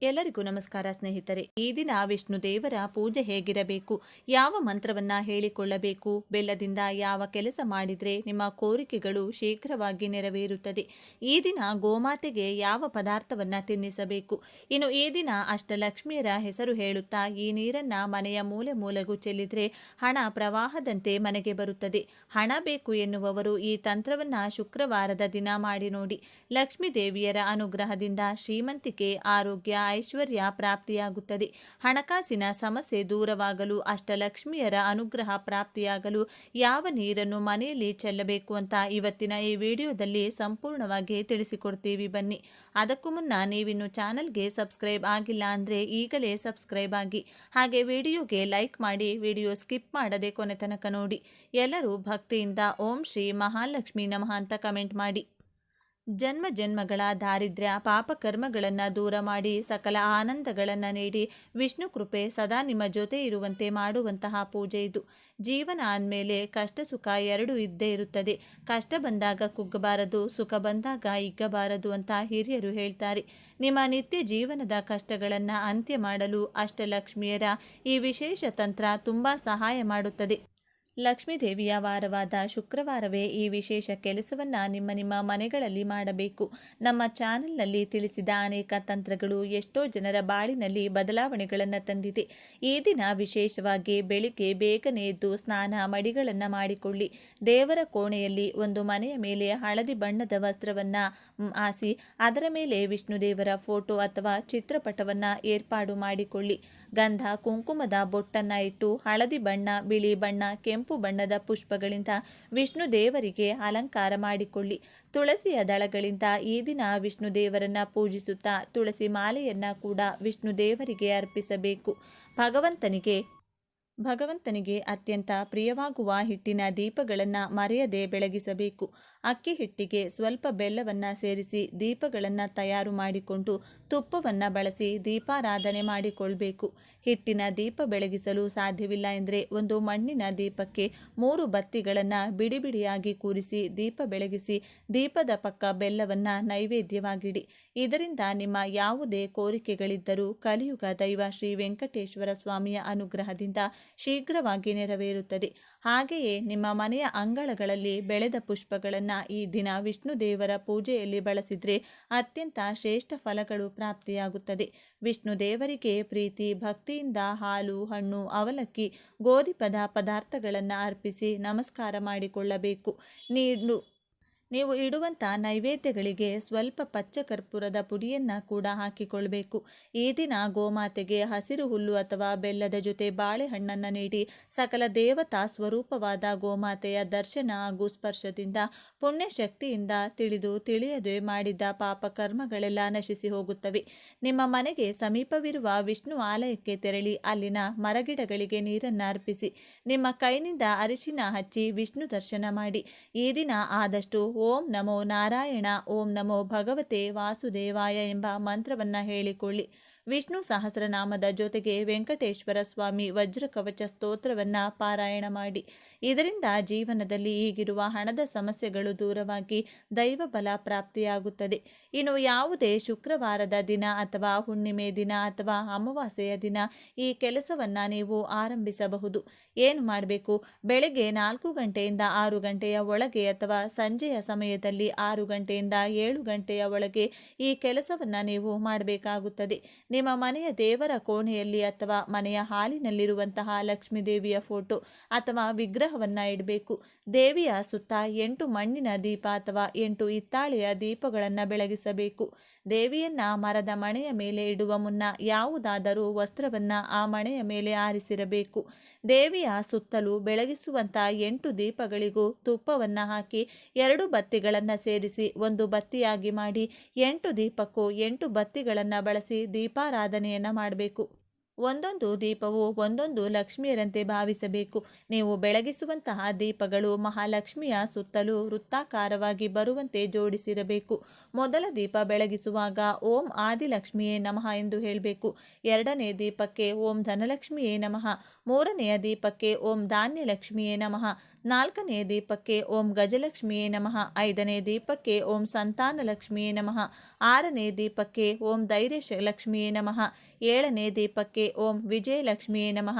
ಎಲ್ಲರಿಗೂ ನಮಸ್ಕಾರ ಸ್ನೇಹಿತರೆ. ಈ ದಿನ ವಿಷ್ಣು ದೇವರ ಪೂಜೆ ಹೇಗಿರಬೇಕು, ಯಾವ ಮಂತ್ರವನ್ನ ಹೇಳಿಕೊಳ್ಳಬೇಕು, ಬೆಲ್ಲದಿಂದ ಯಾವ ಕೆಲಸ ಮಾಡಿದರೆ ನಿಮ್ಮ ಕೋರಿಕೆಗಳು ಶೀಘ್ರವಾಗಿ ನೆರವೇರುತ್ತದೆ, ಈ ದಿನ ಗೋಮಾತೆಗೆ ಯಾವ ಪದಾರ್ಥವನ್ನ ತಿನ್ನಿಸಬೇಕು, ಇನ್ನು ಈ ದಿನ ಅಷ್ಟಲಕ್ಷ್ಮಿಯರ ಹೆಸರು ಹೇಳುತ್ತಾ ಈ ನೀರನ್ನ ಮನೆಯ ಮೂಲೆ ಮೂಲೆಗೂ ಚೆಲ್ಲಿದ್ರೆ ಹಣ ಪ್ರವಾಹದಂತೆ ಮನೆಗೆ ಬರುತ್ತದೆ. ಹಣ ಬೇಕು ಎನ್ನುವವರು ಈ ತಂತ್ರವನ್ನ ಶುಕ್ರವಾರದ ದಿನ ಮಾಡಿ ನೋಡಿ. ಲಕ್ಷ್ಮೀ ದೇವಿಯರ ಅನುಗ್ರಹದಿಂದ ಶ್ರೀಮಂತಿಕೆ, ಆರೋಗ್ಯ, ಐಶ್ವರ್ಯ ಪ್ರಾಪ್ತಿಯಾಗುತ್ತದೆ. ಹಣಕಾಸಿನ ಸಮಸ್ಯೆ ದೂರವಾಗಲು, ಅಷ್ಟಲಕ್ಷ್ಮಿಯರ ಅನುಗ್ರಹ ಪ್ರಾಪ್ತಿಯಾಗಲು ಯಾವ ನೀರನ್ನು ಮನೆಯಲ್ಲಿ ಚೆಲ್ಲಬೇಕು ಅಂತ ಇವತ್ತಿನ ಈ ವಿಡಿಯೋದಲ್ಲಿ ಸಂಪೂರ್ಣವಾಗಿ ತಿಳಿಸಿಕೊಡ್ತೀವಿ. ಬನ್ನಿ. ಅದಕ್ಕೂ ಮುನ್ನ ನೀವಿನ್ನು ಚಾನಲ್ಗೆ ಸಬ್ಸ್ಕ್ರೈಬ್ ಆಗಿಲ್ಲ ಅಂದರೆ ಈಗಲೇ ಸಬ್ಸ್ಕ್ರೈಬ್ ಆಗಿ, ಹಾಗೆ ವಿಡಿಯೋಗೆ ಲೈಕ್ ಮಾಡಿ, ವಿಡಿಯೋ ಸ್ಕಿಪ್ ಮಾಡದೆ ಕೊನೆ ತನಕ ನೋಡಿ. ಎಲ್ಲರೂ ಭಕ್ತಿಯಿಂದ ಓಂ ಶ್ರೀ ಮಹಾಲಕ್ಷ್ಮಿ ನಮಃ ಅಂತ ಕಮೆಂಟ್ ಮಾಡಿ. ಜನ್ಮ ಜನ್ಮಗಳ ದಾರಿದ್ರ್ಯ ಪಾಪಕರ್ಮಗಳನ್ನು ದೂರ ಮಾಡಿ ಸಕಲ ಆನಂದಗಳನ್ನು ನೀಡಿ ವಿಷ್ಣು ಕೃಪೆ ಸದಾ ನಿಮ್ಮ ಜೊತೆ ಇರುವಂತೆ ಮಾಡುವಂತಹ ಪೂಜೆ ಇದು. ಜೀವನ ಅಂದಮೇಲೆ ಕಷ್ಟ ಸುಖ ಎರಡೂ ಇದ್ದೇ ಇರುತ್ತದೆ. ಕಷ್ಟ ಬಂದಾಗ ಕುಗ್ಗಬಾರದು, ಸುಖ ಬಂದಾಗ ಹಿಗ್ಗಬಾರದು ಅಂತ ಹಿರಿಯರು ಹೇಳ್ತಾರೆ. ನಿಮ್ಮ ನಿತ್ಯ ಜೀವನದ ಕಷ್ಟಗಳನ್ನು ಅಂತ್ಯ ಮಾಡಲು ಅಷ್ಟಲಕ್ಷ್ಮಿಯರ ಈ ವಿಶೇಷ ತಂತ್ರ ತುಂಬ ಸಹಾಯ ಮಾಡುತ್ತದೆ. ಲಕ್ಷ್ಮೀದೇವಿಯ ವಾರವಾದ ಶುಕ್ರವಾರವೇ ಈ ವಿಶೇಷ ಕೆಲಸವನ್ನು ನಿಮ್ಮ ಮನೆಗಳಲ್ಲಿ ಮಾಡಬೇಕು. ನಮ್ಮ ಚಾನೆಲ್ನಲ್ಲಿ ತಿಳಿಸಿದ ಅನೇಕ ತಂತ್ರಗಳು ಎಷ್ಟೋ ಜನರ ಬಾಳಿನಲ್ಲಿ ಬದಲಾವಣೆಗಳನ್ನು ತಂದಿದೆ. ಈ ದಿನ ವಿಶೇಷವಾಗಿ ಬೆಳಿಗ್ಗೆ ಬೇಗನೆ ಎದ್ದು ಸ್ನಾನ ಮಡಿಗಳನ್ನು ಮಾಡಿಕೊಳ್ಳಿ. ದೇವರ ಕೋಣೆಯಲ್ಲಿ ಒಂದು ಮನೆಯ ಮೇಲೆ ಹಳದಿ ಬಣ್ಣದ ವಸ್ತ್ರವನ್ನು ಹಾಸಿ ಅದರ ಮೇಲೆ ವಿಷ್ಣುದೇವರ ಫೋಟೋ ಅಥವಾ ಚಿತ್ರಪಟವನ್ನು ಏರ್ಪಾಡು ಮಾಡಿಕೊಳ್ಳಿ. ಗಂಧ ಕುಂಕುಮದ ಬೊಟ್ಟನ್ನು ಇಟ್ಟು ಹಳದಿ ಬಣ್ಣ, ಬಿಳಿ ಬಣ್ಣ, ಕೆಂಪು ಬಣ್ಣದ ಪುಷ್ಪಗಳಿಂದ ವಿಷ್ಣು ದೇವರಿಗೆ ಅಲಂಕಾರ ಮಾಡಿಕೊಳ್ಳಿ. ತುಳಸಿಯ ದಳಗಳಿಂದ ಈ ದಿನ ವಿಷ್ಣು ದೇವರನ್ನ ಪೂಜಿಸುತ್ತಾ ತುಳಸಿ ಮಾಲೆಯನ್ನ ಕೂಡ ವಿಷ್ಣು ದೇವರಿಗೆ ಅರ್ಪಿಸಬೇಕು. ಭಗವಂತನಿಗೆ ಅತ್ಯಂತ ಪ್ರಿಯವಾಗುವ ಹಿಟ್ಟಿನ ದೀಪಗಳನ್ನು ಮರೆಯದೆ ಬೆಳಗಿಸಬೇಕು. ಅಕ್ಕಿ ಹಿಟ್ಟಿಗೆ ಸ್ವಲ್ಪ ಬೆಲ್ಲವನ್ನು ಸೇರಿಸಿ ದೀಪಗಳನ್ನು ತಯಾರು ಮಾಡಿಕೊಂಡು ತುಪ್ಪವನ್ನು ಬಳಸಿ ದೀಪಾರಾಧನೆ ಮಾಡಿಕೊಳ್ಬೇಕು. ಹಿಟ್ಟಿನ ದೀಪ ಬೆಳಗಿಸಲು ಸಾಧ್ಯವಿಲ್ಲ ಎಂದರೆ ಒಂದು ಮಣ್ಣಿನ ದೀಪಕ್ಕೆ 3 ಬತ್ತಿಗಳನ್ನು ಬಿಡಿ ಬಿಡಿಯಾಗಿ ಕೂರಿಸಿ ದೀಪ ಬೆಳಗಿಸಿ ದೀಪದ ಪಕ್ಕ ಬೆಲ್ಲವನ್ನು ನೈವೇದ್ಯವಾಗಿಡಿ. ಇದರಿಂದ ನಿಮ್ಮ ಯಾವುದೇ ಕೋರಿಕೆಗಳಿದ್ದರೂ ಕಲಿಯುಗ ದೈವ ಶ್ರೀ ವೆಂಕಟೇಶ್ವರ ಸ್ವಾಮಿಯ ಅನುಗ್ರಹದಿಂದ ಶೀಘ್ರವಾಗಿ ನೆರವೇರುತ್ತದೆ. ಹಾಗೆಯೇ ನಿಮ್ಮ ಮನೆಯ ಅಂಗಳಗಳಲ್ಲಿ ಬೆಳೆದ ಪುಷ್ಪಗಳನ್ನು ಈ ದಿನ ವಿಷ್ಣು ದೇವರ ಪೂಜೆಯಲ್ಲಿ ಬಳಸಿದರೆ ಅತ್ಯಂತ ಶ್ರೇಷ್ಠ ಫಲಗಳು ಪ್ರಾಪ್ತಿಯಾಗುತ್ತದೆ. ವಿಷ್ಣು ದೇವರಿಗೆ ಪ್ರೀತಿ ಭಕ್ತಿಯಿಂದ ಹಾಲು, ಹಣ್ಣು, ಅವಲಕ್ಕಿ, ಗೋಧಿಪದ ಪದಾರ್ಥಗಳನ್ನು ಅರ್ಪಿಸಿ ನಮಸ್ಕಾರ ಮಾಡಿಕೊಳ್ಳಬೇಕು. ನೀವು ಇಡುವಂಥ ನೈವೇದ್ಯಗಳಿಗೆ ಸ್ವಲ್ಪ ಪಚ್ಚ ಕರ್ಪೂರದ ಪುಡಿಯನ್ನು ಕೂಡ ಹಾಕಿಕೊಳ್ಬೇಕು. ಈ ದಿನ ಗೋಮಾತೆಗೆ ಹಸಿರು ಹುಲ್ಲು ಅಥವಾ ಬೆಲ್ಲದ ಜೊತೆ ಬಾಳೆಹಣ್ಣನ್ನು ನೀಡಿ ಸಕಲ ದೇವತಾ ಸ್ವರೂಪವಾದ ಗೋಮಾತೆಯ ದರ್ಶನ ಹಾಗೂ ಸ್ಪರ್ಶದಿಂದ ಪುಣ್ಯಶಕ್ತಿಯಿಂದ ತಿಳಿಯದೆ ಮಾಡಿದ ಪಾಪ ಕರ್ಮಗಳೆಲ್ಲ ನಶಿಸಿ ಹೋಗುತ್ತವೆ. ನಿಮ್ಮ ಮನೆಗೆ ಸಮೀಪವಿರುವ ವಿಷ್ಣು ಆಲಯಕ್ಕೆ ತೆರಳಿ ಅಲ್ಲಿನ ಮರಗಿಡಗಳಿಗೆ ನೀರನ್ನು ಅರ್ಪಿಸಿ ನಿಮ್ಮ ಕೈನಿಂದ ಅರಿಶಿನ ಹಚ್ಚಿ ವಿಷ್ಣು ದರ್ಶನ ಮಾಡಿ. ಈ ದಿನ ಆದಷ್ಟು ಓಂ ನಮೋ ನಾರಾಯಣ, ಓಂ ನಮೋ ಭಗವತೆ ವಾಸುದೇವಾಯ ಎಂಬ ಮಂತ್ರವನ್ನು ಹೇಳಿಕೊಳ್ಳಿ. ವಿಷ್ಣು ಸಹಸ್ರನಾಮದ ಜೊತೆಗೆ ವೆಂಕಟೇಶ್ವರ ಸ್ವಾಮಿ ವಜ್ರಕವಚ ಸ್ತೋತ್ರವನ್ನು ಪಾರಾಯಣ ಮಾಡಿ. ಇದರಿಂದ ಜೀವನದಲ್ಲಿ ಈಗಿರುವ ಹಣದ ಸಮಸ್ಯೆಗಳು ದೂರವಾಗಿ ದೈವ ಬಲ ಪ್ರಾಪ್ತಿಯಾಗುತ್ತದೆ. ಇನ್ನು ಯಾವುದೇ ಶುಕ್ರವಾರದ ದಿನ ಅಥವಾ ಹುಣ್ಣಿಮೆ ದಿನ ಅಥವಾ ಅಮಾವಾಸ್ಯೆಯ ದಿನ ಈ ಕೆಲಸವನ್ನು ನೀವು ಆರಂಭಿಸಬಹುದು. ಏನು ಮಾಡಬೇಕು? ಬೆಳಗ್ಗೆ 4 ಗಂಟೆಯಿಂದ 6 ಗಂಟೆಯ ಒಳಗೆ ಅಥವಾ ಸಂಜೆಯ ಸಮಯದಲ್ಲಿ 6 ಗಂಟೆಯಿಂದ 7 ಗಂಟೆಯ ಒಳಗೆ ಈ ಕೆಲಸವನ್ನು ನೀವು ಮಾಡಬೇಕಾಗುತ್ತದೆ. ನಿಮ್ಮ ಮನೆಯ ದೇವರ ಕೋಣೆಯಲ್ಲಿ ಅಥವಾ ಮನೆಯ ಹಾಲಿನಲ್ಲಿರುವಂತಹ ಲಕ್ಷ್ಮೀ ದೇವಿಯ ಫೋಟೋ ಅಥವಾ ವಿಗ್ರಹವನ್ನು ಇಡಬೇಕು. ದೇವಿಯ ಸುತ್ತ 8 ಮಣ್ಣಿನ ದೀಪ ಅಥವಾ 8 ಹಿತ್ತಾಳೆಯ ದೀಪಗಳನ್ನು ಬೆಳಗಿಸಬೇಕು. ದೇವಿಯನ್ನ ಮರದ ಮಣೆಯ ಮೇಲೆ ಇಡುವ ಮುನ್ನ ಯಾವುದಾದರೂ ವಸ್ತ್ರವನ್ನು ಆ ಮಣೆಯ ಮೇಲೆ ಆರಿಸಿರಬೇಕು. ದೇವಿಯ ಸುತ್ತಲೂ ಬೆಳಗಿಸುವಂಥ 8 ದೀಪಗಳಿಗೂ ತುಪ್ಪವನ್ನು ಹಾಕಿ 2 ಬತ್ತಿಗಳನ್ನು ಸೇರಿಸಿ ಒಂದು ಬತ್ತಿಯಾಗಿ ಮಾಡಿ 8 ದೀಪಕ್ಕೂ 8 ಬತ್ತಿಗಳನ್ನು ಬಳಸಿ ದೀಪಾರಾಧನೆಯನ್ನು ಮಾಡಬೇಕು. ಒಂದೊಂದು ದೀಪವು ಒಂದೊಂದು ಲಕ್ಷ್ಮಿಯರಂತೆ ಭಾವಿಸಬೇಕು. ನೀವು ಬೆಳಗಿಸುವಂತಹ ದೀಪಗಳು ಮಹಾಲಕ್ಷ್ಮಿಯ ಸುತ್ತಲೂ ವೃತ್ತಾಕಾರವಾಗಿ ಬರುವಂತೆ ಜೋಡಿಸಿರಬೇಕು. ಮೊದಲ ದೀಪ ಬೆಳಗಿಸುವಾಗ ಓಂ ಆದಿಲಕ್ಷ್ಮಿಯೇ ನಮಃ ಎಂದು ಹೇಳಬೇಕು. ಎರಡನೇ ದೀಪಕ್ಕೆ ಓಂ ಧನಲಕ್ಷ್ಮಿಯೇ ನಮಃ, ಮೂರನೆಯ ದೀಪಕ್ಕೆ ಓಂ ಧಾನ್ಯಲಕ್ಷ್ಮಿಯೇ ನಮಃ, ನಾಲ್ಕನೆಯ ದೀಪಕ್ಕೆ ಓಂ ಗಜಲಕ್ಷ್ಮಿಯೇ ನಮಃ, ಐದನೇ ದೀಪಕ್ಕೆ ಓಂ ಸಂತಾನಲಕ್ಷ್ಮಿಯೇ ನಮಃ, ಆರನೇ ದೀಪಕ್ಕೆ ಓಂ ಧೈರ್ಯಲಕ್ಷ್ಮಿಯೇ ನಮಃ, ಏಳನೇ ದೀಪಕ್ಕೆ ಓಂ ವಿಜಯಲಕ್ಷ್ಮಿಯೇ ನಮಃ,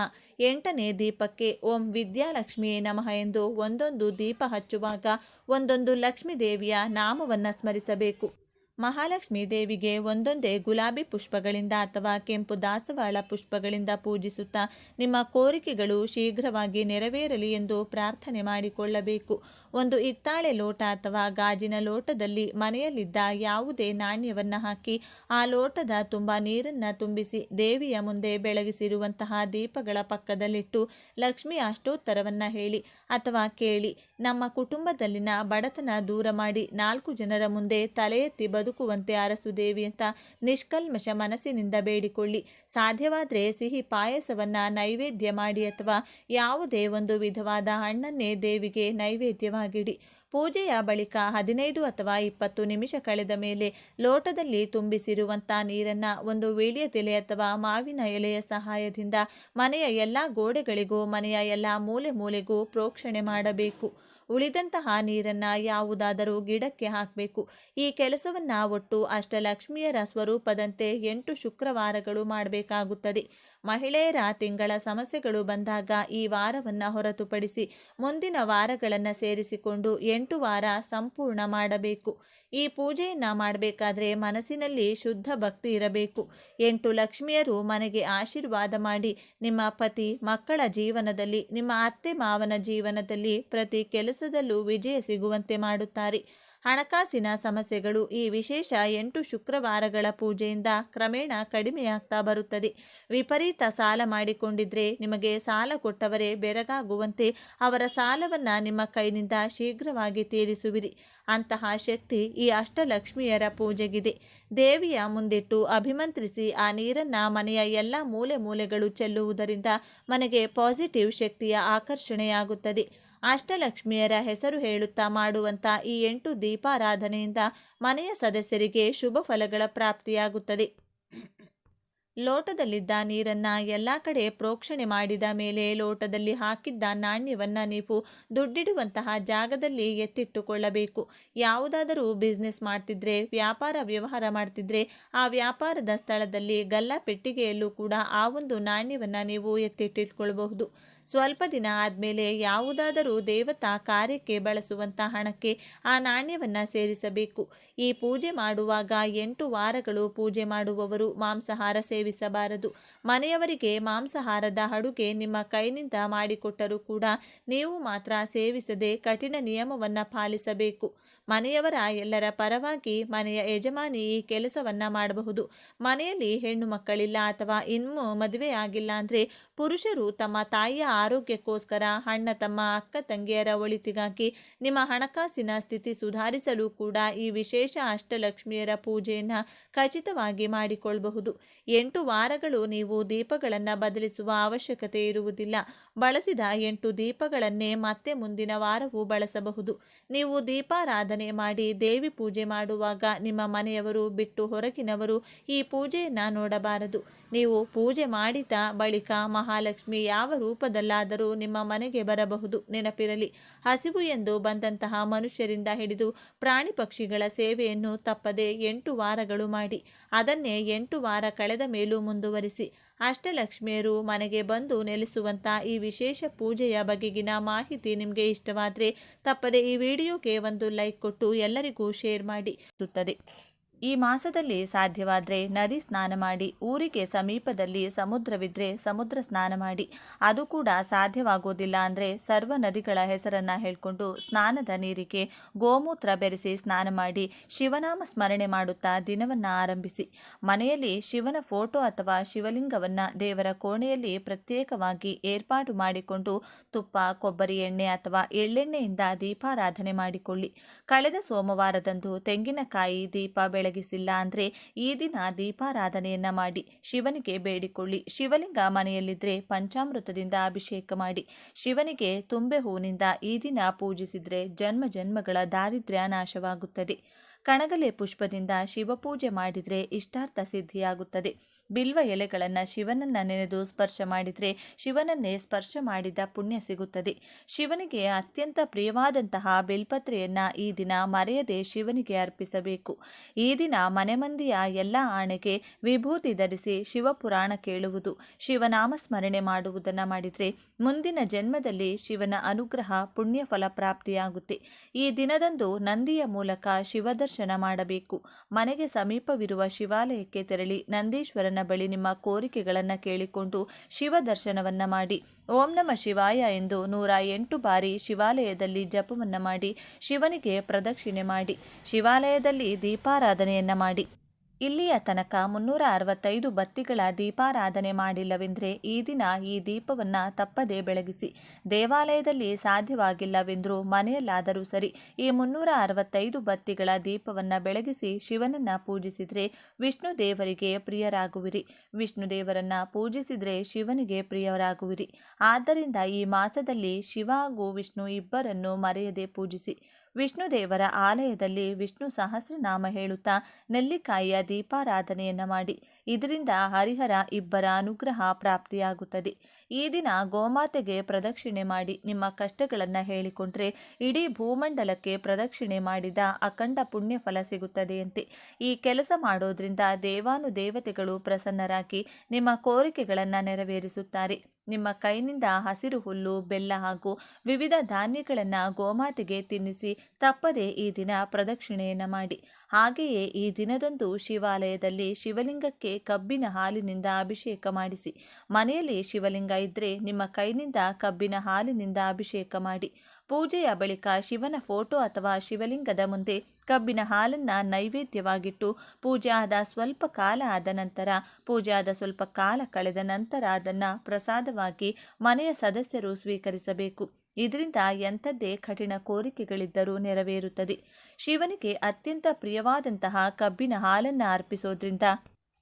ಎಂಟನೇ ದೀಪಕ್ಕೆ ಓಂ ವಿದ್ಯಾಲಕ್ಷ್ಮಿಯೇ ನಮಃ ಎಂದು ಒಂದೊಂದು ದೀಪ ಹಚ್ಚುವಾಗ ಒಂದೊಂದು ಲಕ್ಷ್ಮೀ ದೇವಿಯ ನಾಮವನ್ನು ಸ್ಮರಿಸಬೇಕು. ಮಹಾಲಕ್ಷ್ಮೀ ದೇವಿಗೆ ಒಂದೊಂದೇ ಗುಲಾಬಿ ಪುಷ್ಪಗಳಿಂದ ಅಥವಾ ಕೆಂಪು ದಾಸವಾಳ ಪುಷ್ಪಗಳಿಂದ ಪೂಜಿಸುತ್ತಾ ನಿಮ್ಮ ಕೋರಿಕೆಗಳು ಶೀಘ್ರವಾಗಿ ನೆರವೇರಲಿ ಎಂದು ಪ್ರಾರ್ಥನೆ ಮಾಡಿಕೊಳ್ಳಬೇಕು. ಒಂದು ಹಿತ್ತಾಳೆ ಲೋಟ ಅಥವಾ ಗಾಜಿನ ಲೋಟದಲ್ಲಿ ಮನೆಯಲ್ಲಿದ್ದ ಯಾವುದೇ ನಾಣ್ಯವನ್ನು ಹಾಕಿ ಆ ಲೋಟದ ತುಂಬ ನೀರನ್ನು ತುಂಬಿಸಿ ದೇವಿಯ ಮುಂದೆ ಬೆಳಗಿಸಿರುವಂತಹ ದೀಪಗಳ ಪಕ್ಕದಲ್ಲಿಟ್ಟು ಲಕ್ಷ್ಮಿ ಅಷ್ಟೋತ್ತರವನ್ನು ಹೇಳಿ ಅಥವಾ ಕೇಳಿ. ನಮ್ಮ ಕುಟುಂಬದಲ್ಲಿನ ಬಡತನ ದೂರ ಮಾಡಿ 4 ಜನರ ಮುಂದೆ ತಲೆ ಎತ್ತಿ ಬದುಕುವಂತೆ ಅರಸು ದೇವಿ ಅಂತ ನಿಷ್ಕಲ್ಮಶ ಮನಸ್ಸಿನಿಂದ ಬೇಡಿಕೊಳ್ಳಿ. ಸಾಧ್ಯವಾದರೆ ಸಿಹಿ ಪಾಯಸವನ್ನು ನೈವೇದ್ಯ ಮಾಡಿ ಅಥವಾ ಯಾವುದೇ ಒಂದು ವಿಧವಾದ ಹಣ್ಣನ್ನೇ ದೇವಿಗೆ ನೈವೇದ್ಯವಾಗಿಡಿ. ಪೂಜೆಯ ಬಳಿಕ 15 ಅಥವಾ 20 ನಿಮಿಷ ಕಳೆದ ಮೇಲೆ ಲೋಟದಲ್ಲಿ ತುಂಬಿಸಿರುವಂಥ ನೀರನ್ನು ಒಂದು ವೀಳ್ಯದೆಲೆ ಅಥವಾ ಮಾವಿನ ಎಲೆಯ ಸಹಾಯದಿಂದ ಮನೆಯ ಎಲ್ಲ ಗೋಡೆಗಳಿಗೂ ಮನೆಯ ಎಲ್ಲ ಮೂಲೆ ಮೂಲೆಗೂ ಪ್ರೋಕ್ಷಣೆ ಮಾಡಬೇಕು. ಉಳಿದಂತಹ ನೀರನ್ನು ಯಾವುದಾದರೂ ಗಿಡಕ್ಕೆ ಹಾಕಬೇಕು. ಈ ಕೆಲಸವನ್ನು ಒಟ್ಟು ಅಷ್ಟಲಕ್ಷ್ಮಿಯರ ಸ್ವರೂಪದಂತೆ 8 ಶುಕ್ರವಾರಗಳು ಮಾಡಬೇಕಾಗುತ್ತದೆ. ಮಹಿಳೆಯರ ತಿಂಗಳ ಸಮಸ್ಯೆಗಳು ಬಂದಾಗ ಈ ವಾರವನ್ನು ಹೊರತುಪಡಿಸಿ ಮುಂದಿನ ವಾರಗಳನ್ನು ಸೇರಿಸಿಕೊಂಡು 8 ವಾರ ಸಂಪೂರ್ಣ ಮಾಡಬೇಕು. ಈ ಪೂಜೆಯನ್ನು ಮಾಡಬೇಕಾದ್ರೆ ಮನಸ್ಸಿನಲ್ಲಿ ಶುದ್ಧ ಭಕ್ತಿ ಇರಬೇಕು. 8 ಲಕ್ಷ್ಮಿಯರು ಮನೆಗೆ ಆಶೀರ್ವಾದ ಮಾಡಿ ನಿಮ್ಮ ಪತಿ ಮಕ್ಕಳ ಜೀವನದಲ್ಲಿ, ನಿಮ್ಮ ಅತ್ತೆ ಮಾವನ ಜೀವನದಲ್ಲಿ ಪ್ರತಿ ಕೆಲಸದಲ್ಲೂ ವಿಜಯ ಸಿಗುವಂತೆ ಮಾಡುತ್ತಾರೆ. ಹಣಕಾಸಿನ ಸಮಸ್ಯೆಗಳು ಈ ವಿಶೇಷ 8 ಶುಕ್ರವಾರಗಳ ಪೂಜೆಯಿಂದ ಕ್ರಮೇಣ ಕಡಿಮೆಯಾಗ್ತಾ ಬರುತ್ತದೆ. ವಿಪರೀತ ಸಾಲ ಮಾಡಿಕೊಂಡಿದ್ರೆ ನಿಮಗೆ ಸಾಲ ಕೊಟ್ಟವರೇ ಬೆರಗಾಗುವಂತೆ ಅವರ ಸಾಲವನ್ನು ನಿಮ್ಮ ಕೈನಿಂದ ಶೀಘ್ರವಾಗಿ ತೀರಿಸುವಿರಿ. ಅಂತಹ ಶಕ್ತಿ ಈ ಅಷ್ಟಲಕ್ಷ್ಮಿಯರ ಪೂಜೆಗಿದೆ. ದೇವಿಯ ಮುಂದಿಟ್ಟು ಅಭಿಮಂತ್ರಿಸಿ ಆ ನೀರನ್ನು ಮನೆಯ ಎಲ್ಲ ಮೂಲೆ ಮೂಲೆಗಳು ಚೆಲ್ಲುವುದರಿಂದ ಮನೆಗೆ ಪಾಸಿಟಿವ್ ಶಕ್ತಿಯ ಆಕರ್ಷಣೆಯಾಗುತ್ತದೆ. ಅಷ್ಟಲಕ್ಷ್ಮಿಯರ ಹೆಸರು ಹೇಳುತ್ತಾ ಮಾಡುವಂಥ ಈ 8 ದೀಪಾರಾಧನೆಯಿಂದ ಮನೆಯ ಸದಸ್ಯರಿಗೆ ಶುಭ ಫಲಗಳ ಪ್ರಾಪ್ತಿಯಾಗುತ್ತದೆ. ಲೋಟದಲ್ಲಿದ್ದ ನೀರನ್ನು ಎಲ್ಲ ಕಡೆ ಪ್ರೋಕ್ಷಣೆ ಮಾಡಿದ ಮೇಲೆ ಲೋಟದಲ್ಲಿ ಹಾಕಿದ್ದ ನಾಣ್ಯವನ್ನು ನೀವು ದುಡ್ಡಿಡುವಂತಹ ಜಾಗದಲ್ಲಿ ಎತ್ತಿಟ್ಟುಕೊಳ್ಳಬೇಕು. ಯಾವುದಾದರೂ ಬಿಸ್ನೆಸ್ ಮಾಡ್ತಿದ್ರೆ, ವ್ಯಾಪಾರ ವ್ಯವಹಾರ ಮಾಡ್ತಿದ್ರೆ ಆ ವ್ಯಾಪಾರದ ಸ್ಥಳದಲ್ಲಿ ಗಲ್ಲ ಪೆಟ್ಟಿಗೆಯಲ್ಲೂ ಕೂಡ ಆ ಒಂದು ನಾಣ್ಯವನ್ನು ನೀವು ಎತ್ತಿಟ್ಟಿಟ್ಕೊಳ್ಬಹುದು. ಸ್ವಲ್ಪ ದಿನ ಆದಮೇಲೆ ಯಾವುದಾದರೂ ದೇವತಾ ಕಾರ್ಯಕ್ಕೆ ಬಳಸುವಂಥ ಹಣಕ್ಕೆ ಆ ನಾಣ್ಯವನ್ನು ಸೇರಿಸಬೇಕು. ಈ ಪೂಜೆ ಮಾಡುವಾಗ 8 ವಾರಗಳು ಪೂಜೆ ಮಾಡುವವರು ಮಾಂಸಾಹಾರ ಸೇವಿಸಬಾರದು. ಮನೆಯವರಿಗೆ ಮಾಂಸಾಹಾರದ ಅಡುಗೆ ನಿಮ್ಮ ಕೈನಿಂದ ಮಾಡಿಕೊಟ್ಟರೂ ಕೂಡ ನೀವು ಮಾತ್ರ ಸೇವಿಸದೆ ಕಠಿಣ ನಿಯಮವನ್ನು ಪಾಲಿಸಬೇಕು. ಮನೆಯವರ ಎಲ್ಲರ ಪರವಾಗಿ ಮನೆಯ ಯಜಮಾನಿ ಈ ಕೆಲಸವನ್ನು ಮಾಡಬಹುದು. ಮನೆಯಲ್ಲಿ ಹೆಣ್ಣು ಮಕ್ಕಳಿಲ್ಲ ಅಥವಾ ಇನ್ನೂ ಮದುವೆ ಆಗಿಲ್ಲ ಅಂದರೆ ಪುರುಷರು ತಮ್ಮ ತಾಯಿಯ ಆರೋಗ್ಯಕ್ಕೋಸ್ಕರ, ಅಣ್ಣ ತಮ್ಮ ಅಕ್ಕ ತಂಗಿಯರ ಒಳಿತಿಗಾಗಿ, ನಿಮ್ಮ ಹಣಕಾಸಿನ ಸ್ಥಿತಿ ಸುಧಾರಿಸಲು ಕೂಡ ಈ ವಿಶೇಷ ಅಷ್ಟಲಕ್ಷ್ಮಿಯರ ಪೂಜೆಯನ್ನು ಖಚಿತವಾಗಿ ಮಾಡಿಕೊಳ್ಳಬಹುದು. 8 ವಾರಗಳು ನೀವು ದೀಪಗಳನ್ನು ಬದಲಿಸುವ ಅವಶ್ಯಕತೆ ಇರುವುದಿಲ್ಲ. ಬಳಸಿದ 8 ದೀಪಗಳನ್ನೇ ಮತ್ತೆ ಮುಂದಿನ ವಾರವೂ ಬಳಸಬಹುದು. ನೀವು ದೀಪಾರಾಧನೆ ಮಾಡಿ ದೇವಿ ಪೂಜೆ ಮಾಡುವಾಗ ನಿಮ್ಮ ಮನೆಯವರು ಬಿಟ್ಟು ಹೊರಗಿನವರು ಈ ಪೂಜೆಯನ್ನು ನೋಡಬಾರದು. ನೀವು ಪೂಜೆ ಮಾಡಿದ ಬಳಿಕ ಮಹಾಲಕ್ಷ್ಮಿ ಯಾವ ರೂಪದಲ್ಲಾದರೂ ನಿಮ್ಮ ಮನೆಗೆ ಬರಬಹುದು. ನೆನಪಿರಲಿ, ಹಸಿವು ಎಂದು ಬಂದಂತಹ ಮನುಷ್ಯರಿಂದ ಹಿಡಿದು ಪ್ರಾಣಿ ಪಕ್ಷಿಗಳ ಸೇವೆಯನ್ನು ತಪ್ಪದೆ 8 ವಾರಗಳು ಮಾಡಿ. ಅದನ್ನೇ 8 ವಾರ ಕಳೆದ ಮೇಲೂ ಮುಂದುವರಿಸಿ. ಅಷ್ಟಲಕ್ಷ್ಮಿಯರು ಮನೆಗೆ ಬಂದು ನೆಲೆಸುವಂಥ ಈ ವಿಶೇಷ ಪೂಜೆಯ ಬಗೆಗಿನ ಮಾಹಿತಿ ನಿಮಗೆ ಇಷ್ಟವಾದರೆ ತಪ್ಪದೆ ಈ ವಿಡಿಯೋಗೆ ಒಂದು ಲೈಕ್ ಕೊಟ್ಟು ಎಲ್ಲರಿಗೂ ಶೇರ್ ಮಾಡಿ. ಈ ಮಾಸದಲ್ಲಿ ಸಾಧ್ಯವಾದರೆ ನದಿ ಸ್ನಾನ ಮಾಡಿ. ಊರಿಗೆ ಸಮೀಪದಲ್ಲಿ ಸಮುದ್ರವಿದ್ದರೆ ಸಮುದ್ರ ಸ್ನಾನ ಮಾಡಿ. ಅದು ಕೂಡ ಸಾಧ್ಯವಾಗೋದಿಲ್ಲ ಅಂದರೆ ಸರ್ವ ನದಿಗಳ ಹೆಸರನ್ನು ಹೇಳಿಕೊಂಡು ಸ್ನಾನದ ನೀರಿಗೆ ಗೋಮೂತ್ರ ಬೆರೆಸಿ ಸ್ನಾನ ಮಾಡಿ ಶಿವನಾಮ ಸ್ಮರಣೆ ಮಾಡುತ್ತಾ ದಿನವನ್ನು ಆರಂಭಿಸಿ. ಮನೆಯಲ್ಲಿ ಶಿವನ ಫೋಟೋ ಅಥವಾ ಶಿವಲಿಂಗವನ್ನು ದೇವರ ಕೋಣೆಯಲ್ಲಿ ಪ್ರತ್ಯೇಕವಾಗಿ ಏರ್ಪಾಡು ಮಾಡಿಕೊಂಡು ತುಪ್ಪ, ಕೊಬ್ಬರಿ ಎಣ್ಣೆ ಅಥವಾ ಎಳ್ಳೆಣ್ಣೆಯಿಂದ ದೀಪಾರಾಧನೆ ಮಾಡಿಕೊಳ್ಳಿ. ಕಳೆದ ಸೋಮವಾರದಂದು ತೆಂಗಿನಕಾಯಿ ದೀಪ ಬೆಳಗಿ ಬೆಳಗಿಸಿಲ್ಲ ಅಂದರೆ ಈ ದಿನ ದೀಪಾರಾಧನೆಯನ್ನ ಮಾಡಿ ಶಿವನಿಗೆ ಬೇಡಿಕೊಳ್ಳಿ. ಶಿವಲಿಂಗ ಮನೆಯಲ್ಲಿದ್ದರೆ ಪಂಚಾಮೃತದಿಂದ ಅಭಿಷೇಕ ಮಾಡಿ ಶಿವನಿಗೆ ತುಂಬೆ ಹೂವಿನಿಂದ ಈ ದಿನ ಪೂಜಿಸಿದರೆ ಜನ್ಮ ಜನ್ಮಗಳ ದಾರಿದ್ರ್ಯ ನಾಶವಾಗುತ್ತದೆ. ಕಣಗಲೆ ಪುಷ್ಪದಿಂದ ಶಿವಪೂಜೆ ಮಾಡಿದರೆ ಇಷ್ಟಾರ್ಥ ಸಿದ್ಧಿಯಾಗುತ್ತದೆ. ಬಿಲ್ವ ಎಲೆಗಳನ್ನು ಶಿವನನ್ನ ನೆನೆದು ಸ್ಪರ್ಶ ಮಾಡಿದರೆ ಶಿವನನ್ನೇ ಸ್ಪರ್ಶ ಮಾಡಿದ ಪುಣ್ಯ ಸಿಗುತ್ತದೆ. ಶಿವನಿಗೆ ಅತ್ಯಂತ ಪ್ರಿಯವಾದಂತಹ ಬಿಲ್ಪತ್ರೆಯನ್ನ ಈ ದಿನ ಮರೆಯದೆ ಶಿವನಿಗೆ ಅರ್ಪಿಸಬೇಕು. ಈ ದಿನ ಮನೆ ಮಂದಿಯ ಎಲ್ಲ ಆಣೆಗೆ ವಿಭೂತಿ ಧರಿಸಿ ಶಿವಪುರಾಣ ಕೇಳುವುದು, ಶಿವನಾಮ ಸ್ಮರಣೆ ಮಾಡುವುದನ್ನು ಮಾಡಿದರೆ ಮುಂದಿನ ಜನ್ಮದಲ್ಲಿ ಶಿವನ ಅನುಗ್ರಹ ಪುಣ್ಯ ಫಲ ಪ್ರಾಪ್ತಿಯಾಗುತ್ತೆ. ಈ ದಿನದಂದು ನಂದಿಯ ಮೂಲಕ ಶಿವದರ್ಶನ ಮಾಡಬೇಕು. ಮನೆಗೆ ಸಮೀಪವಿರುವ ಶಿವಾಲಯಕ್ಕೆ ತೆರಳಿ ನಂದೀಶ್ವರನ ಬಳಿ ನಿಮ್ಮ ಕೋರಿಕೆಗಳನ್ನು ಕೇಳಿಕೊಂಡು ಶಿವ ದರ್ಶನವನ್ನ ಮಾಡಿ ಓಂ ನಮಃ ಶಿವಾಯ ಎಂದು 108 ಬಾರಿ ಶಿವಾಲಯದಲ್ಲಿ ಜಪವನ್ನ ಮಾಡಿ ಶಿವನಿಗೆ ಪ್ರದಕ್ಷಿಣೆ ಮಾಡಿ ಶಿವಾಲಯದಲ್ಲಿ ದೀಪಾರಾಧನೆಯನ್ನ ಮಾಡಿ. ಇಲ್ಲಿಯ ತನಕ 365 ಬತ್ತಿಗಳ ದೀಪಾರಾಧನೆ ಮಾಡಿಲ್ಲವೆಂದರೆ ಈ ದಿನ ಈ ದೀಪವನ್ನು ತಪ್ಪದೇ ಬೆಳಗಿಸಿ. ದೇವಾಲಯದಲ್ಲಿ ಸಾಧ್ಯವಾಗಿಲ್ಲವೆಂದರೂ ಮನೆಯಲ್ಲಾದರೂ ಸರಿ ಈ 365 ಬತ್ತಿಗಳ ದೀಪವನ್ನು ಬೆಳಗಿಸಿ ಶಿವನನ್ನು ಪೂಜಿಸಿದರೆ ವಿಷ್ಣು ದೇವರಿಗೆ ಪ್ರಿಯರಾಗುವಿರಿ. ವಿಷ್ಣು ದೇವರನ್ನು ಪೂಜಿಸಿದರೆ ಶಿವನಿಗೆ ಪ್ರಿಯರಾಗುವಿರಿ. ಆದ್ದರಿಂದ ಈ ಮಾಸದಲ್ಲಿ ಶಿವ ಹಾಗೂ ವಿಷ್ಣು ಇಬ್ಬರನ್ನು ಮರೆಯದೆ ಪೂಜಿಸಿ. ವಿಷ್ಣು ದೇವರ ಆಲಯದಲ್ಲಿ ವಿಷ್ಣು ಸಹಸ್ರನಾಮ ಹೇಳುತ್ತಾ ನೆಲ್ಲಿಕಾಯಿಯ ದೀಪಾರಾಧನೆಯನ್ನು ಮಾಡಿ. ಇದರಿಂದ ಹರಿಹರ ಇಬ್ಬರ ಅನುಗ್ರಹ ಪ್ರಾಪ್ತಿಯಾಗುತ್ತದೆ. ಈ ದಿನ ಗೋಮಾತೆಗೆ ಪ್ರದಕ್ಷಿಣೆ ಮಾಡಿ ನಿಮ್ಮ ಕಷ್ಟಗಳನ್ನು ಹೇಳಿಕೊಂಡ್ರೆ ಇಡೀ ಭೂಮಂಡಲಕ್ಕೆ ಪ್ರದಕ್ಷಿಣೆ ಮಾಡಿದ ಅಖಂಡ ಪುಣ್ಯ ಫಲ ಸಿಗುತ್ತದೆಯಂತೆ. ಈ ಕೆಲಸ ಮಾಡೋದ್ರಿಂದ ದೇವಾನುದೇವತೆಗಳು ಪ್ರಸನ್ನರಾಗಿ ನಿಮ್ಮ ಕೋರಿಕೆಗಳನ್ನು ನೆರವೇರಿಸುತ್ತಾರೆ. ನಿಮ್ಮ ಕೈನಿಂದ ಹಸಿರು ಹುಲ್ಲು, ಬೆಲ್ಲ ಹಾಗೂ ವಿವಿಧ ಧಾನ್ಯಗಳನ್ನು ಗೋಮಾತೆಗೆ ತಿನ್ನಿಸಿ ತಪ್ಪದೆ ಈ ದಿನ ಪ್ರದಕ್ಷಿಣೆಯನ್ನು ಮಾಡಿ. ಹಾಗೆಯೇ ಈ ದಿನದಂದು ಶಿವಾಲಯದಲ್ಲಿ ಶಿವಲಿಂಗಕ್ಕೆ ಕಬ್ಬಿನ ಹಾಲಿನಿಂದ ಅಭಿಷೇಕ ಮಾಡಿಸಿ. ಮನೆಯಲ್ಲಿ ಶಿವಲಿಂಗ ಇದ್ದರೆ ನಿಮ್ಮ ಕೈನಿಂದ ಕಬ್ಬಿನ ಹಾಲಿನಿಂದ ಅಭಿಷೇಕ ಮಾಡಿ. ಪೂಜೆಯ ಬಳಿಕ ಶಿವನ ಫೋಟೋ ಅಥವಾ ಶಿವಲಿಂಗದ ಮುಂದೆ ಕಬ್ಬಿನ ಹಾಲನ್ನು ನೈವೇದ್ಯವಾಗಿಟ್ಟು ಪೂಜೆ ಆದ ಸ್ವಲ್ಪ ಕಾಲ ಕಳೆದ ನಂತರ ಅದನ್ನು ಪ್ರಸಾದವಾಗಿ ಮನೆಯ ಸದಸ್ಯರು ಸ್ವೀಕರಿಸಬೇಕು. ಇದರಿಂದ ಎಂಥದ್ದೇ ಕಠಿಣ ಕೋರಿಕೆಗಳಿದ್ದರೂ ನೆರವೇರುತ್ತದೆ. ಶಿವನಿಗೆ ಅತ್ಯಂತ ಪ್ರಿಯವಾದಂತಹ ಕಬ್ಬಿನ ಹಾಲನ್ನು ಅರ್ಪಿಸೋದ್ರಿಂದ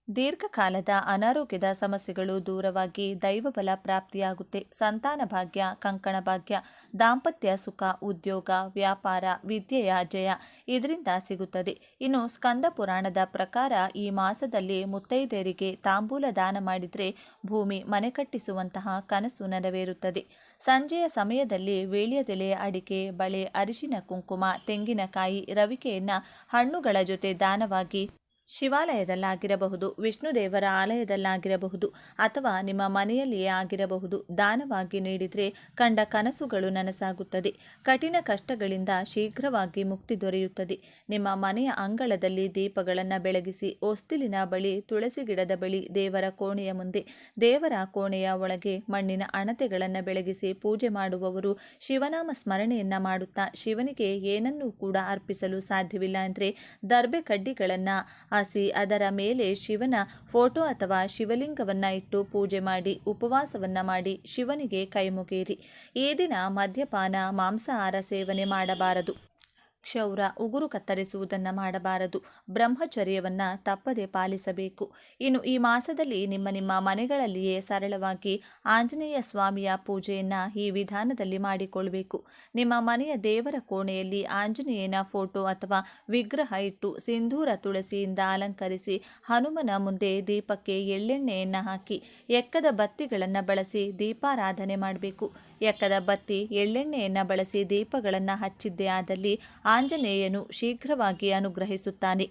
ದೀರ್ಘಕಾಲದ ಅನಾರೋಗ್ಯದ ಸಮಸ್ಯೆಗಳು ದೂರವಾಗಿ ದೈವಬಲ ಪ್ರಾಪ್ತಿಯಾಗುತ್ತೆ. ಸಂತಾನ ಭಾಗ್ಯ, ಕಂಕಣ ಭಾಗ್ಯ, ದಾಂಪತ್ಯ ಸುಖ, ಉದ್ಯೋಗ, ವ್ಯಾಪಾರ, ವಿದ್ಯೆಯ ಜಯ ಇದರಿಂದ ಸಿಗುತ್ತದೆ. ಇನ್ನು ಸ್ಕಂದ ಪುರಾಣದ ಪ್ರಕಾರ ಈ ಮಾಸದಲ್ಲಿ ಮುತ್ತೈದೆಯರಿಗೆ ತಾಂಬೂಲ ದಾನ ಮಾಡಿದರೆ ಭೂಮಿ ಮನೆ ಕಟ್ಟಿಸುವಂತಹ ಕನಸು ನೆರವೇರುತ್ತದೆ. ಸಂಜೆಯ ಸಮಯದಲ್ಲಿ ವೀಳ್ಯದೆಲೆ, ಅಡಿಕೆ, ಬಳೆ, ಅರಿಶಿನ ಕುಂಕುಮ, ತೆಂಗಿನಕಾಯಿ, ರವಿಕೆಯನ್ನು ಹಣ್ಣುಗಳ ಜೊತೆ ದಾನವಾಗಿ ಶಿವಾಲಯದಲ್ಲಾಗಿರಬಹುದು, ವಿಷ್ಣು ದೇವರ ಆಲಯದಲ್ಲಾಗಿರಬಹುದು ಅಥವಾ ನಿಮ್ಮ ಮನೆಯಲ್ಲಿಯೇ ಆಗಿರಬಹುದು ದಾನವಾಗಿ ನೀಡಿದರೆ ಕಂಡ ಕನಸುಗಳು ನನಸಾಗುತ್ತದೆ. ಕಠಿಣ ಕಷ್ಟಗಳಿಂದ ಶೀಘ್ರವಾಗಿ ಮುಕ್ತಿ ದೊರೆಯುತ್ತದೆ. ನಿಮ್ಮ ಮನೆಯ ಅಂಗಳದಲ್ಲಿ ದೀಪಗಳನ್ನು ಬೆಳಗಿಸಿ ಹೊಸ್ತಿಲಿನ ಬಳಿ, ತುಳಸಿ ಗಿಡದ ಬಳಿ, ದೇವರ ಕೋಣೆಯ ಮುಂದೆ, ದೇವರ ಕೋಣೆಯ ಒಳಗೆ ಮಣ್ಣಿನ ಹಣತೆಗಳನ್ನು ಬೆಳಗಿಸಿ ಪೂಜೆ ಮಾಡುವವರು ಶಿವನಾಮ ಸ್ಮರಣೆಯನ್ನ ಮಾಡುತ್ತಾ ಶಿವನಿಗೆ ಏನನ್ನೂ ಕೂಡ ಅರ್ಪಿಸಲು ಸಾಧ್ಯವಿಲ್ಲ ಅಂದರೆ ದರ್ಬೆ ಕಡ್ಡಿಗಳನ್ನು ಹಾಸಿ ಅದರ ಮೇಲೆ ಶಿವನ ಫೋಟೋ ಅಥವಾ ಶಿವಲಿಂಗವನ್ನು ಇಟ್ಟು ಪೂಜೆ ಮಾಡಿ ಉಪವಾಸವನ್ನು ಮಾಡಿ ಶಿವನಿಗೆ ಕೈಮುಗಿಯಿರಿ. ಈ ದಿನ ಮದ್ಯಪಾನ, ಮಾಂಸಾಹಾರ ಸೇವನೆ ಮಾಡಬಾರದು. ಕ್ಷೌರ, ಉಗುರು ಕತ್ತರಿಸುವುದನ್ನು ಮಾಡಬಾರದು. ಬ್ರಹ್ಮಚರ್ಯವನ್ನು ತಪ್ಪದೆ ಪಾಲಿಸಬೇಕು. ಇನ್ನು ಈ ಮಾಸದಲ್ಲಿ ನಿಮ್ಮ ಮನೆಗಳಲ್ಲಿಯೇ ಸರಳವಾಗಿ ಆಂಜನೇಯ ಸ್ವಾಮಿಯ ಪೂಜೆಯನ್ನು ಈ ವಿಧಾನದಲ್ಲಿ ಮಾಡಿಕೊಳ್ಳಬೇಕು. ನಿಮ್ಮ ಮನೆಯ ದೇವರ ಕೋಣೆಯಲ್ಲಿ ಆಂಜನೇಯನ ಫೋಟೋ ಅಥವಾ ವಿಗ್ರಹ ಇಟ್ಟು ಸಿಂಧೂರ ತುಳಸಿಯಿಂದ ಅಲಂಕರಿಸಿ ಹನುಮನ ಮುಂದೆ ದೀಪಕ್ಕೆ ಎಳ್ಳೆಣ್ಣೆಯನ್ನು ಹಾಕಿ ಎಕ್ಕದ ಬತ್ತಿಗಳನ್ನು ಬಳಸಿ ದೀಪಾರಾಧನೆ ಮಾಡಬೇಕು. ಎಕ್ಕದ ಬತ್ತಿ, ಎಳ್ಳೆಣ್ಣೆಯನ್ನು ಬಳಸಿ ದೀಪಗಳನ್ನು ಹಚ್ಚಿದ್ದೇ ಆದಲ್ಲಿ ಆಂಜನೇಯನು ಶೀಘ್ರವಾಗಿ ಅನುಗ್ರಹಿಸುತ್ತಾನೆ.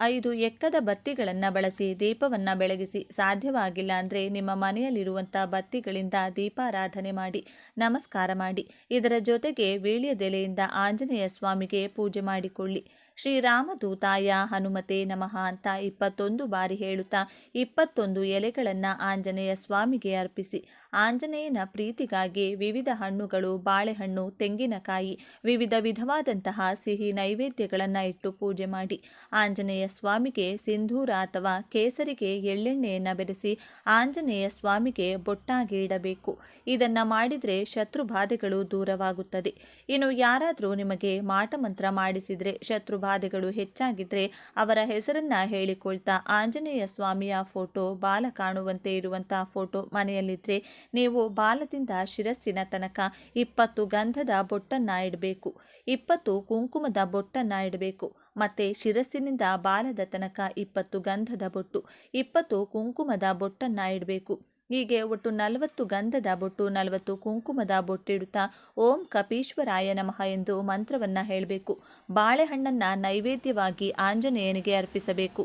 5 ಎಕ್ಕದ ಬತ್ತಿಗಳನ್ನು ಬಳಸಿ ದೀಪವನ್ನು ಬೆಳಗಿಸಿ. ಸಾಧ್ಯವಾಗಿಲ್ಲ ಅಂದರೆ ನಿಮ್ಮ ಮನೆಯಲ್ಲಿರುವಂಥ ಬತ್ತಿಗಳಿಂದ ದೀಪಾರಾಧನೆ ಮಾಡಿ ನಮಸ್ಕಾರ ಮಾಡಿ. ಇದರ ಜೊತೆಗೆ ವೀಳ್ಯದೆಲೆಯಿಂದ ಆಂಜನೇಯ ಸ್ವಾಮಿಗೆ ಪೂಜೆ ಮಾಡಿಕೊಳ್ಳಿ. ಶ್ರೀರಾಮದೂತಾಯ ಹನುಮತೆ ನಮಃ ಅಂತ 21 ಬಾರಿ ಹೇಳುತ್ತಾ 21 ಎಲೆಗಳನ್ನು ಆಂಜನೇಯ ಸ್ವಾಮಿಗೆ ಅರ್ಪಿಸಿ. ಆಂಜನೇಯನ ಪ್ರೀತಿಗಾಗಿ ವಿವಿಧ ಹಣ್ಣುಗಳು, ಬಾಳೆಹಣ್ಣು, ತೆಂಗಿನಕಾಯಿ, ವಿವಿಧ ವಿಧವಾದಂತಹ ಸಿಹಿ ನೈವೇದ್ಯಗಳನ್ನು ಇಟ್ಟು ಪೂಜೆ ಮಾಡಿ. ಆಂಜನೇಯ ಸ್ವಾಮಿಗೆ ಸಿಂಧೂರ ಅಥವಾ ಕೇಸರಿಗೆ ಎಳ್ಳೆಣ್ಣೆಯನ್ನು ಬೆರೆಸಿ ಆಂಜನೇಯ ಸ್ವಾಮಿಗೆ ಬೊಟ್ಟಾಗಿ ಇಡಬೇಕು. ಇದನ್ನು ಮಾಡಿದರೆ ಶತ್ರು ಬಾಧೆಗಳು ದೂರವಾಗುತ್ತದೆ. ಇನ್ನು ಯಾರಾದರೂ ನಿಮಗೆ ಮಾಟಮಂತ್ರ ಮಾಡಿಸಿದರೆ ಶತ್ರು ಬಾಧೆಗಳು ಹೆಚ್ಚಾಗಿದ್ದರೆ ಅವರ ಹೆಸರನ್ನು ಹೇಳಿಕೊಳ್ತಾ ಆಂಜನೇಯ ಸ್ವಾಮಿಯ ಫೋಟೋ, ಬಾಲ ಕಾಣುವಂತೆ ಇರುವಂಥ ಫೋಟೋ ಮನೆಯಲ್ಲಿದ್ದರೆ ನೀವು ಬಾಲದಿಂದ ಶಿರಸ್ಸಿನ ತನಕ 20 ಗಂಧದ ಬೊಟ್ಟನ್ನು ಇಡಬೇಕು, 20 ಕುಂಕುಮದ ಬೊಟ್ಟನ್ನು ಇಡಬೇಕು. ಮತ್ತು ಶಿರಸ್ಸಿನಿಂದ ಬಾಲದ ತನಕ 20 ಗಂಧದ ಬೊಟ್ಟು, 20 ಕುಂಕುಮದ ಬೊಟ್ಟನ್ನು ಇಡಬೇಕು. ಹೀಗೆ ಒಟ್ಟು 40 ಗಂಧದ ಬೊಟ್ಟು, 40 ಕುಂಕುಮದ ಬೊಟ್ಟಿಡುತ್ತಾ ಓಂ ಕಪೀಶ್ವರಾಯ ನಮಃ ಎಂದು ಮಂತ್ರವನ್ನು ಹೇಳಬೇಕು. ಬಾಳೆಹಣ್ಣನ್ನು ನೈವೇದ್ಯವಾಗಿ ಆಂಜನೇಯನಿಗೆ ಅರ್ಪಿಸಬೇಕು.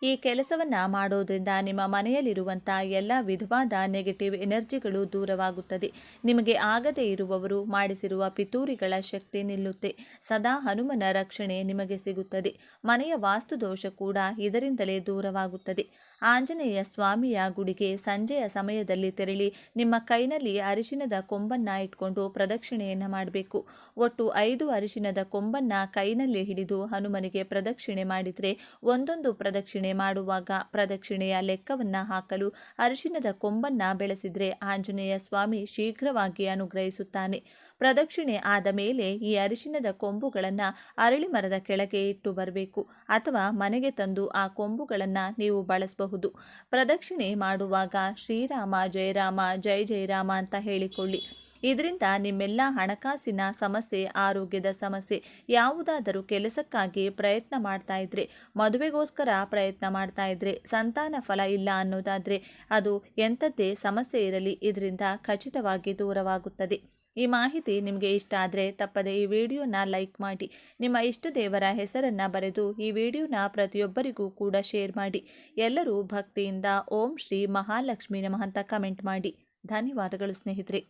ಈ ಕೆಲಸವನ್ನು ಮಾಡೋದ್ರಿಂದ ನಿಮ್ಮ ಮನೆಯಲ್ಲಿರುವಂಥ ಎಲ್ಲ ವಿಧವಾದ ನೆಗೆಟಿವ್ ಎನರ್ಜಿಗಳು ದೂರವಾಗುತ್ತದೆ. ನಿಮಗೆ ಆಗದೇ ಇರುವವರು ಮಾಡಿಸಿರುವ ಪಿತೂರಿಗಳ ಶಕ್ತಿ ನಿಲ್ಲುತ್ತೆ. ಸದಾ ಹನುಮನ ರಕ್ಷಣೆ ನಿಮಗೆ ಸಿಗುತ್ತದೆ. ಮನೆಯ ವಾಸ್ತುದೋಷ ಕೂಡ ಇದರಿಂದಲೇ ದೂರವಾಗುತ್ತದೆ. ಆಂಜನೇಯ ಸ್ವಾಮಿಯ ಗುಡಿಗೆ ಸಂಜೆಯ ಸಮಯದಲ್ಲಿ ತೆರಳಿ ನಿಮ್ಮ ಕೈನಲ್ಲಿ ಅರಿಶಿಣದ ಕೊಂಬನ್ನು ಇಟ್ಕೊಂಡು ಪ್ರದಕ್ಷಿಣೆಯನ್ನು ಮಾಡಬೇಕು. ಒಟ್ಟು 5 ಅರಿಶಿಣದ ಕೊಂಬನ್ನು ಕೈನಲ್ಲಿ ಹಿಡಿದು ಹನುಮನಿಗೆ ಪ್ರದಕ್ಷಿಣೆ ಮಾಡಿದರೆ ಒಂದೊಂದು ಪ್ರದಕ್ಷಿಣೆ ಮಾಡುವಾಗ ಪ್ರದಕ್ಷಿಣೆಯ ಲೆಕ್ಕವನ್ನು ಹಾಕಲು ಅರಿಶಿಣದ ಕೊಂಬನ್ನು ಬೆಳೆಸಿದರೆ ಆಂಜನೇಯ ಸ್ವಾಮಿ ಶೀಘ್ರವಾಗಿ ಅನುಗ್ರಹಿಸುತ್ತಾನೆ. ಪ್ರದಕ್ಷಿಣೆ ಆದ ಮೇಲೆ ಈ ಅರಿಶಿಣದ ಕೊಂಬುಗಳನ್ನು ಅರಳಿ ಮರದ ಕೆಳಗೆ ಇಟ್ಟು ಬರಬೇಕು, ಅಥವಾ ಮನೆಗೆ ತಂದು ಆ ಕೊಂಬುಗಳನ್ನು ನೀವು ಬಳಸಬಹುದು. ಪ್ರದಕ್ಷಿಣೆ ಮಾಡುವಾಗ ಶ್ರೀರಾಮ ಜಯ ರಾಮ ಜಯ ಜಯ ರಾಮ ಅಂತ ಹೇಳಿಕೊಳ್ಳಿ. ಇದರಿಂದ ನಿಮ್ಮೆಲ್ಲ ಹಣಕಾಸಿನ ಸಮಸ್ಯೆ, ಆರೋಗ್ಯದ ಸಮಸ್ಯೆ, ಯಾವುದಾದರೂ ಕೆಲಸಕ್ಕಾಗಿ ಪ್ರಯತ್ನ ಮಾಡ್ತಾ ಇದ್ರೆ, ಮದುವೆಗೋಸ್ಕರ ಪ್ರಯತ್ನ ಮಾಡ್ತಾ ಇದ್ರೆ, ಸಂತಾನ ಫಲ ಇಲ್ಲ ಅನ್ನೋದಾದರೆ ಅದು ಎಂಥದ್ದೇ ಸಮಸ್ಯೆ ಇರಲಿ ಇದರಿಂದ ಖಚಿತವಾಗಿ ದೂರವಾಗುತ್ತದೆ. ಈ ಮಾಹಿತಿ ನಿಮಗೆ ಇಷ್ಟ ಆದರೆ ತಪ್ಪದೆ ಈ ವಿಡಿಯೋನ ಲೈಕ್ ಮಾಡಿ, ನಿಮ್ಮ ಇಷ್ಟ ದೇವರ ಹೆಸರನ್ನು ಬರೆದು ಈ ವಿಡಿಯೋನ ಪ್ರತಿಯೊಬ್ಬರಿಗೂ ಕೂಡ ಶೇರ್ ಮಾಡಿ. ಎಲ್ಲರೂ ಭಕ್ತಿಯಿಂದ ಓಂ ಶ್ರೀ ಮಹಾಲಕ್ಷ್ಮಿ ನಮಃ ಅಂತ ಕಮೆಂಟ್ ಮಾಡಿ. ಧನ್ಯವಾದಗಳು ಸ್ನೇಹಿತರೆ.